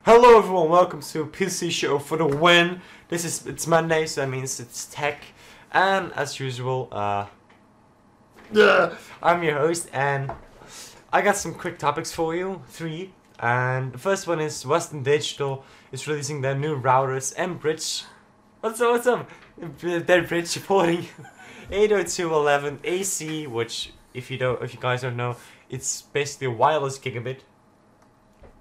Hello everyone, welcome to PC Show for the win. It's Monday, so that means it's tech. And as usual, I'm your host, and I got some quick topics for you, 3. And the first one is Western Digital is releasing their new routers and bridge. What's up? Their bridge supporting 802.11 AC, which if you guys don't know, it's basically a wireless gigabit.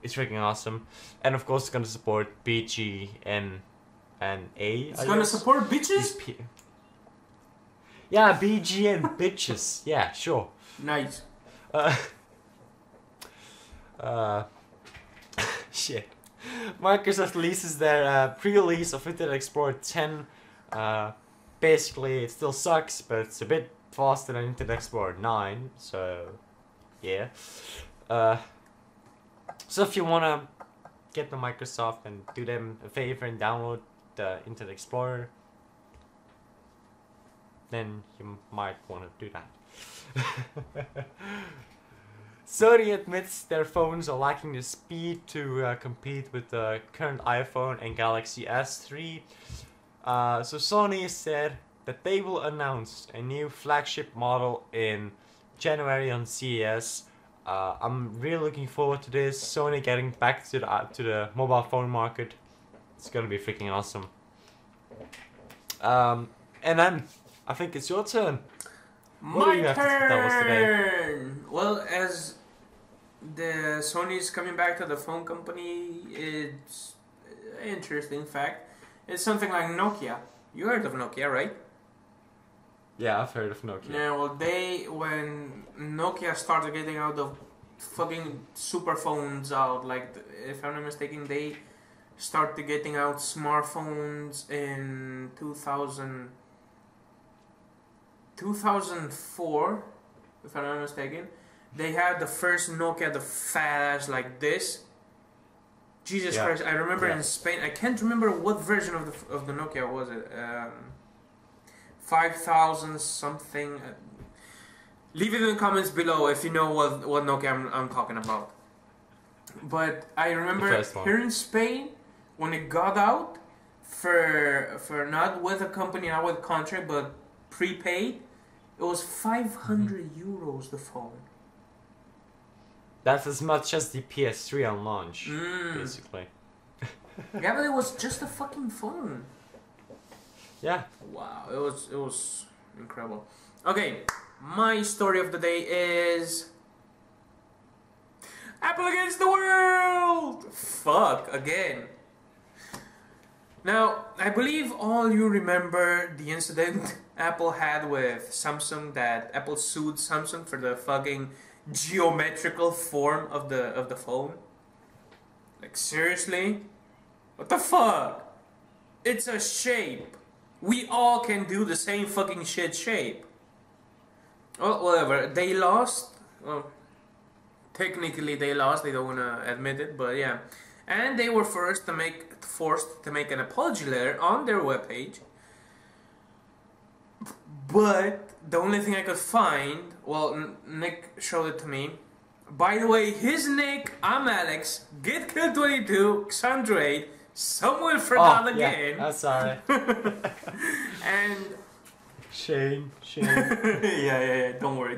It's freaking awesome, and of course it's gonna support BG and A. It's gonna support bitches. Yeah, BG and bitches. Yeah, sure. Nice. Shit. Microsoft releases their pre-release of Internet Explorer 10. Basically, it still sucks, but it's a bit faster than Internet Explorer 9. So, yeah. So if you wanna get the Microsoft and do them a favor and download the Internet Explorer, then you might wanna do that. Sony admits their phones are lacking the speed to compete with the current iPhone and Galaxy S3. So Sony said that they will announce a new flagship model in January on CES. I'm really looking forward to this. Sony getting back to the mobile phone market. It's gonna be freaking awesome. And then I think it's your turn. My turn. Well, as the Sony's coming back to the phone company, it's an interesting fact. It's something like Nokia. You heard of Nokia, right? Yeah, I've heard of Nokia. Yeah, well, when Nokia started getting out the fucking super phones out, like, if I'm not mistaken, they started getting out smartphones in 2004, if I'm not mistaken. They had the first Nokia, the fat ass like this. Jesus Christ, I remember in Spain, I can't remember what version of the Nokia was it. 5000 something. Leave it in the comments below if you know what Nokia I'm talking about. But I remember here in Spain, when it got out, for not with a company, not with contract, but prepaid, it was 500 euros the phone. That's as much as the PS3 on launch, basically. Yeah, but it was just a fucking phone. Yeah. Wow, it was incredible. Okay, my story of the day is Apple against the world. Fuck again. Now, I believe all you remember the incident Apple had with Samsung, that Apple sued Samsung for the fucking geometrical form of the phone. Like, seriously? What the fuck? It's a shape. We all can do the same fucking shit shape. Well, whatever. They lost. Well, technically they lost. They don't want to admit it, but yeah. And they were forced to make an apology letter on their webpage. But the only thing I could find, well, Nick showed it to me. By the way, his Nick, I'm Alex, GetKill22, Xandre, someone forgot again. I'm sorry. And Shane. yeah. Don't worry.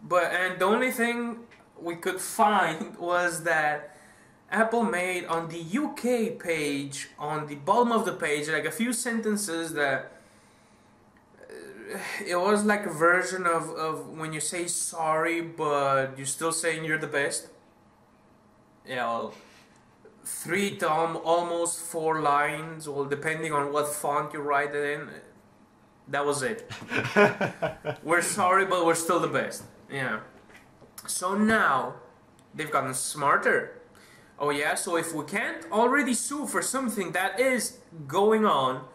But the only thing we could find was that Apple made on the UK page, on the bottom of the page, like a few sentences that it was like a version of when you say sorry, but you're still saying you're the best. Yeah, well, 3 to almost 4 lines, well, depending on what font you write it in. That was it. We're sorry, but we're still the best. Yeah. So now, they've gotten smarter. Oh yeah, so if we can't already sue for something that is going on,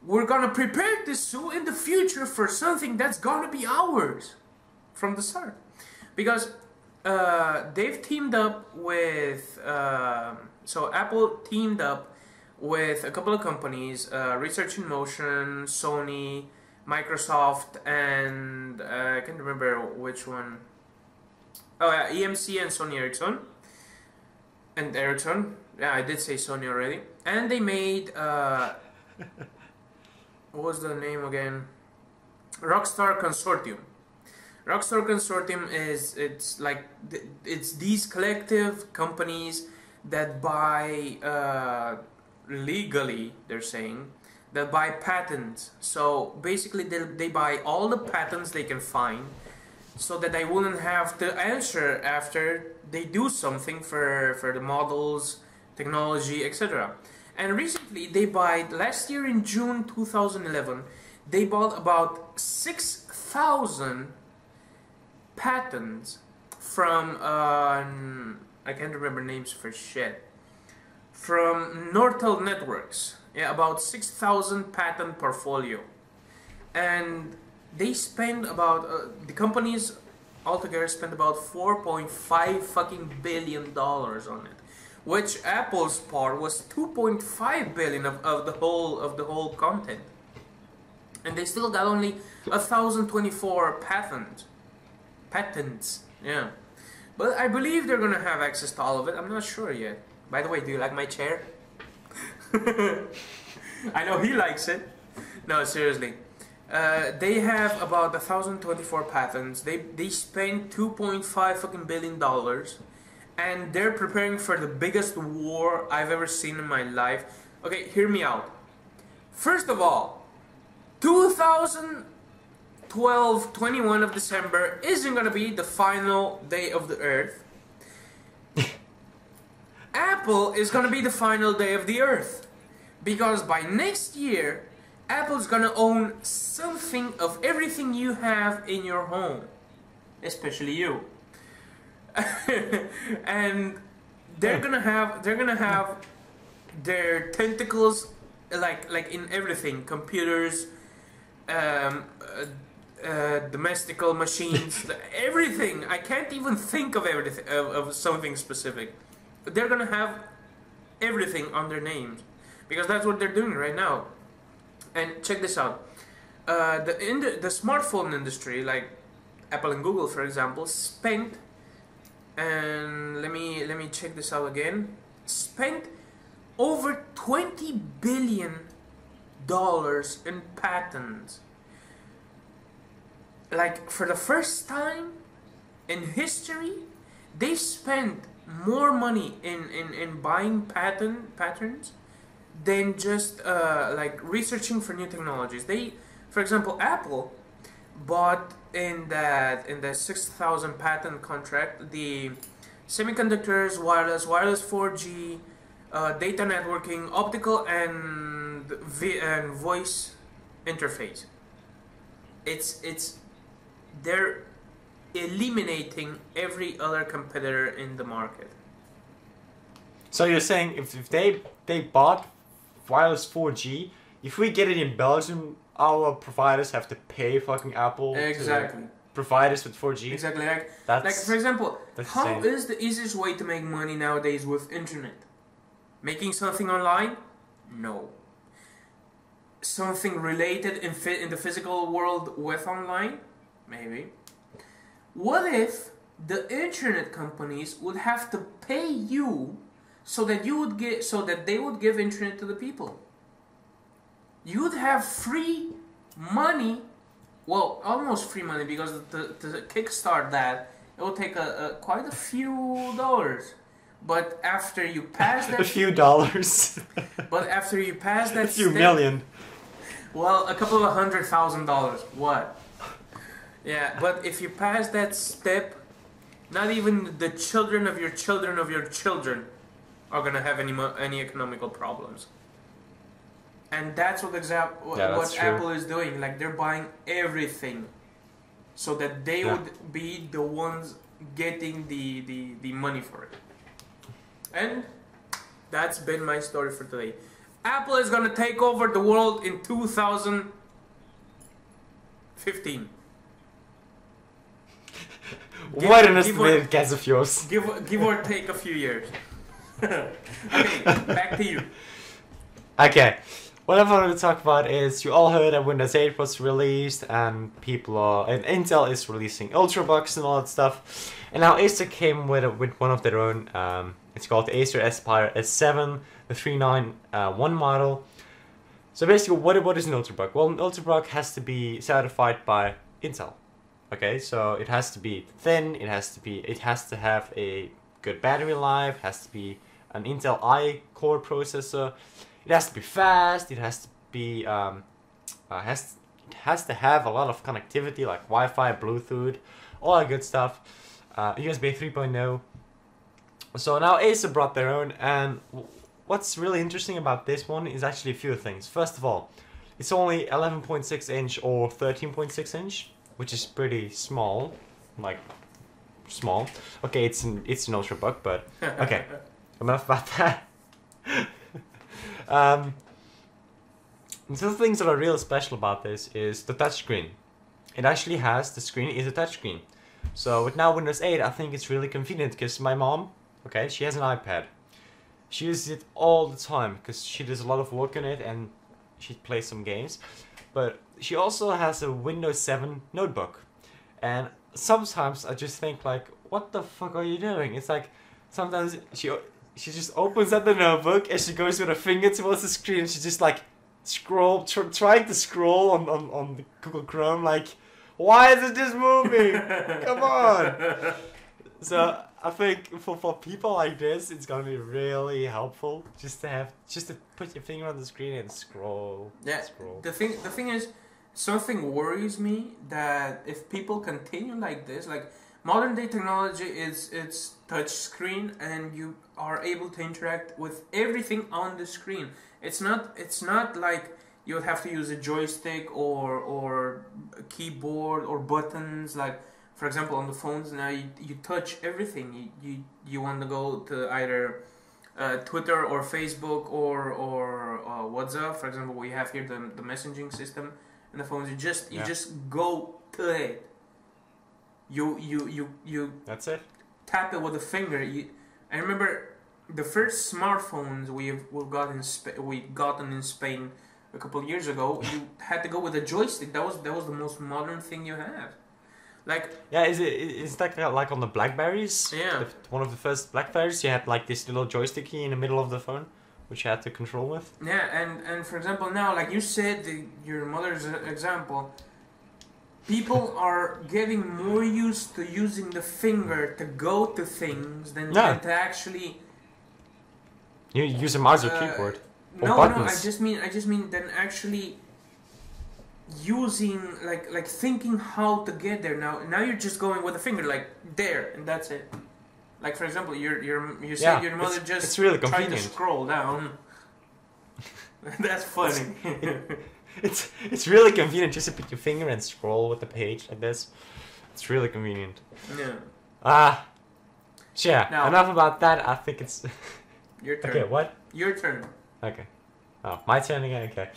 we're gonna prepare this sue in the future for something that's gonna be ours from the start. Because they've teamed up with, so Apple teamed up with a couple of companies, Research in Motion, Sony, Microsoft, and I can't remember which one. Oh yeah, EMC and Sony Ericsson. And Ericsson. Yeah, I did say Sony already. And they made what was the name again? Rockstar Consortium. Rockstar Consortium is it's these collective companies that buy legally, they're saying, that buy patents. So basically they buy all the patents they can find so that they wouldn't have to answer after they do something for the models, technology, etc. And recently they bought, last year in June 2011, they bought about 6,000 patents from, I can't remember names for shit, from Nortel Networks. Yeah, about 6,000 patent portfolio. And they spend about, the companies altogether spend about 4.5 fucking billion dollars on it. Which Apple's part was 2.5 billion of the whole content. And they still got only 1,024 patents. Yeah. But I believe they're gonna have access to all of it. I'm not sure yet. By the way, do you like my chair? I know he likes it. No, seriously. They have about 1,024 patents. They spent 2.5 fucking billion dollars. And they're preparing for the biggest war I've ever seen in my life. Okay, hear me out. First of all, 2012, 21 of December isn't gonna be the final day of the Earth. Apple is gonna be the final day of the Earth. Because by next year, Apple's gonna own something of everything you have in your home. Especially you. And they're gonna have their tentacles like in everything, computers, domestical machines, everything. I can't even think of everything of something specific. They're gonna have everything on their names because that's what they're doing right now. And check this out: the smartphone industry, like Apple and Google, for example, spent. And let me check this out again. Spent over $20 billion in patents. Like, for the first time in history, they spent more money in buying patents than just like researching for new technologies. They, for example, Apple bought in the 6,000 patent contract the semiconductors, wireless 4G, data networking, optical and voice interface. They're eliminating every other competitor in the market. So you're saying if they bought wireless 4G, if we get it in Belgium, our providers have to pay fucking Apple exactly to provide us with 4G. Exactly. Like for example, how insane. is the easiest way to make money nowadays with internet? Making something online? No. Something related in the physical world with online? Maybe. What if the internet companies would have to pay you so that they would give internet to the people? You'd have free money, well, almost free money, because to kickstart that, it will take quite a few dollars. But after you pass that... a few dollars. But after you pass that a few step, million. Well, a couple of $100,000. What? Yeah, but if you pass that step, not even the children of your children are going to have any economical problems. And that's what Apple is doing. Like, they're buying everything so that they would be the ones getting the money for it. And that's been my story for today. Apple is going to take over the world in 2015. What an estimated guess of yours. Give or take a few years. Okay, back to you. Okay. What I wanted to talk about is, you all heard that Windows 8 was released, and Intel is releasing Ultrabox and all that stuff. And now Acer came with one of their own It's called the Acer Aspire S7, the 391 model. So basically, what is an ultrabook? Well, an ultrabook has to be certified by Intel. Okay, so it has to be thin. It has to have a good battery life. It has to be an Intel i-core processor. It has to be fast. It has to be it has to have a lot of connectivity like Wi-Fi, Bluetooth, all that good stuff. USB 3.0. So now Acer brought their own, and what's really interesting about this one is actually a few things. First of all, it's only 11.6 inch or 13.6 inch, which is pretty small, like small. Okay, it's an ultrabook, but okay, enough about that. Some things that are really special about this is the touchscreen. It actually has, the screen is a touchscreen. So with now Windows 8, I think it's really convenient because my mom, okay, she has an iPad. She uses it all the time because she does a lot of work on it and she plays some games. But she also has a Windows 7 notebook. And sometimes I just think like, what the fuck are you doing? It's like, sometimes she just opens up the notebook and she goes with her finger towards the screen and she just like, trying to scroll on the Google Chrome, like, why is it just moving? Come on. So I think for people like this, it's gonna be really helpful just to put your finger on the screen and scroll. Yeah. Scroll. The thing is, something worries me that if people continue like this, like modern day technology it's touch screen and you are able to interact with everything on the screen. It's not like you have to use a joystick or a keyboard or buttons. Like for example on the phones now you touch everything. You want to go to either Twitter or Facebook or WhatsApp. For example, we have here the messaging system in the phones. You just go to it. You That's it. tap it with a finger. I remember the first smartphones we got them in Spain a couple of years ago. You had to go with a joystick. That was the most modern thing you have. Like yeah, is that like on the Blackberries? Yeah. One of the first Blackberries, you had like this little joystick key in the middle of the phone, which you had to control with. Yeah, and for example now, like you said, your mother's example. People are getting more used to using the finger to go to things than to actually. You use a mouse or keyboard. Or no, buttons. I just mean then actually using like thinking how to get there. Now you're just going with a finger like there and that's it. Like for example, you said your mother just really tried to scroll down. That's funny. It's really convenient just to put your finger and scroll with the page like this. It's really convenient. Yeah. Yeah. Now, enough about that. I think it's your turn. Okay, what? Your turn. Okay. Oh, my turn again. Okay.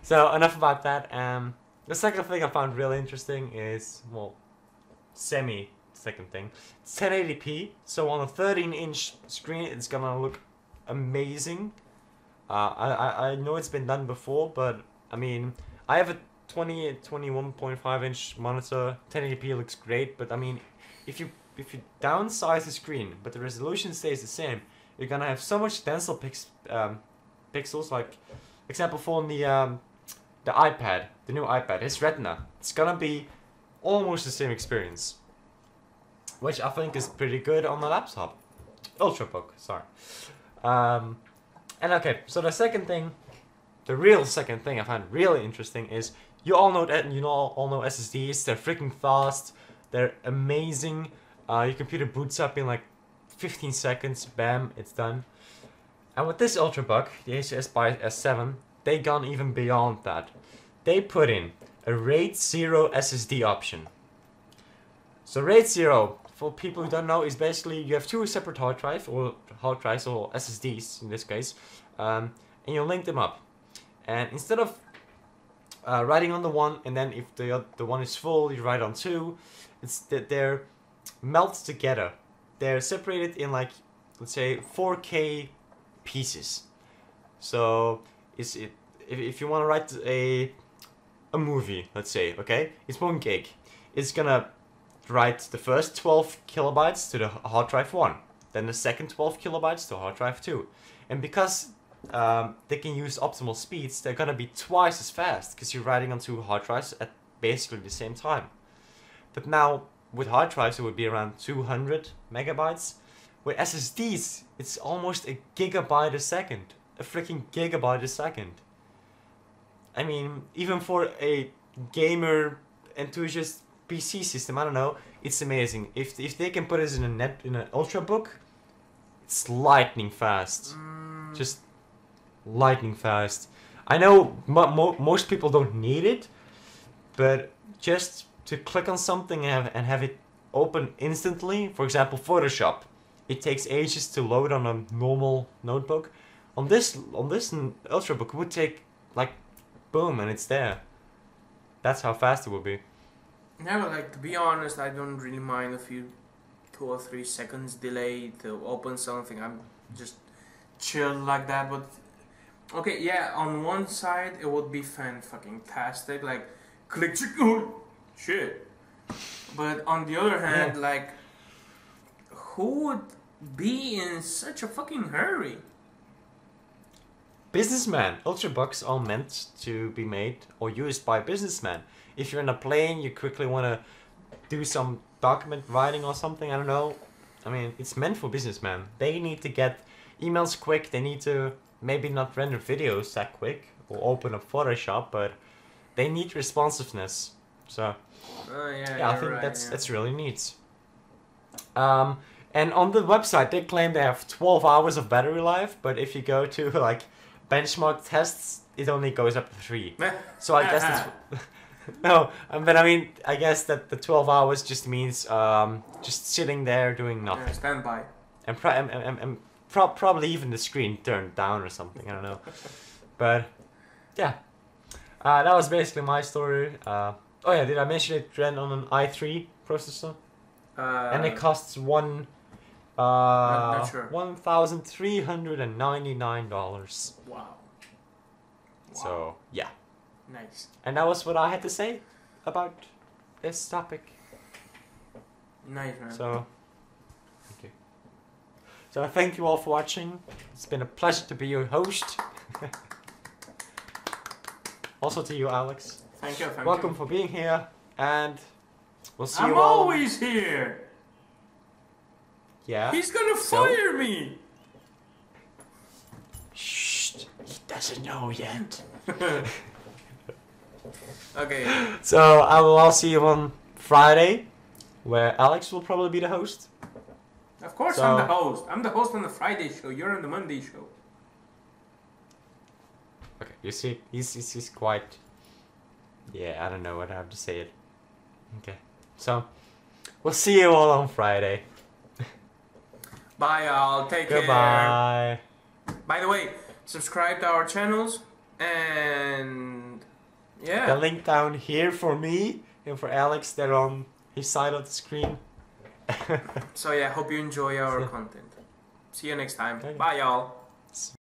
So enough about that. The second thing I found really interesting is second thing. It's 1080p. So on a 13-inch screen, it's gonna look amazing. I know it's been done before, but I mean, I have a 21.5 inch monitor. 1080p looks great, but I mean, if you downsize the screen, but the resolution stays the same, you're gonna have so much denser pixels. Like, example for the iPad, the new iPad, it's Retina. It's gonna be almost the same experience, which I think is pretty good on the laptop. Ultrabook, sorry. And okay, so the real second thing I find really interesting is you all know SSDs. They're freaking fast. They're amazing. Your computer boots up in like 15 seconds. Bam, it's done. And with this ultrabook, the Acer Aspire S7, they gone even beyond that. They put in a RAID 0 SSD option. So RAID 0, for people who don't know, is basically you have two separate hard drives or SSDs in this case, and you link them up. And instead of writing on the one, and then if the one is full, you write on two. It's that they're melted together. They're separated in like, let's say 4K pieces. So if you want to write a movie, let's say, okay, it's 1 gig. It's gonna write the first 12 kilobytes to the hard drive 1. then the second 12 kilobytes to hard drive 2. And because they can use optimal speeds, they're gonna be twice as fast because you're writing on 2 hard drives at basically the same time. But now with hard drives it would be around 200 megabytes. With SSDs it's almost a gigabyte a second. A freaking gigabyte a second. I mean, even for a gamer enthusiast PC system, I don't know, it's amazing. If they can put this in an ultrabook, it's lightning fast. Just lightning fast. I know most people don't need it, but just to click on something and have it open instantly, for example Photoshop, it takes ages to load on a normal notebook. On this ultrabook it would take like boom and it's there. That's how fast it would be. Yeah, but like, to be honest, I don't really mind a few 2 or 3 seconds delay to open something. I'm just chill like that. But okay, yeah, on one side it would be fan-fucking-tastic, like click, oh, shit. But on the other hand, like, who would be in such a fucking hurry? Businessman. Ultrabooks are meant to be made or used by businessmen. If you're in a plane, you quickly want to do some document writing or something, I don't know. I mean, it's meant for businessmen. They need to get emails quick, they need to maybe not render videos that quick or open up Photoshop, but they need responsiveness. So, yeah, I think that's really neat. And on the website, they claim they have 12 hours of battery life, but if you go to like benchmark tests, it only goes up to 3. So I guess that's... No, but I mean, I guess that the 12 hours just means just sitting there doing nothing. Yeah, standby. And probably even the screen turned down or something, I don't know. But, yeah. That was basically my story. Oh yeah, did I mention it ran on an i3 processor? And it costs not sure. $1,399. Wow. So, yeah. Nice. And that was what I had to say about this topic. Nice, man. So, thank you. So, thank you all for watching. It's been a pleasure to be your host. Also to you, Alex. Thank you. Welcome for being here, and we'll see you I'm all. always here. Yeah. He's gonna fire me. Shh. He doesn't know yet. Okay. So I will all see you on Friday, where Alex will probably be the host. Of course, I'm the host. I'm the host on the Friday show. You're on the Monday show. Okay, you see, he's quite... Yeah, I don't know what I have to say it. Okay, so we'll see you all on Friday. Bye, y'all. Take care. Goodbye. By the way, subscribe to our channels and yeah. The link down here for me and for Alex, they're on his side of the screen. So yeah, hope you enjoy our content. See you next time. Okay. Bye, y'all.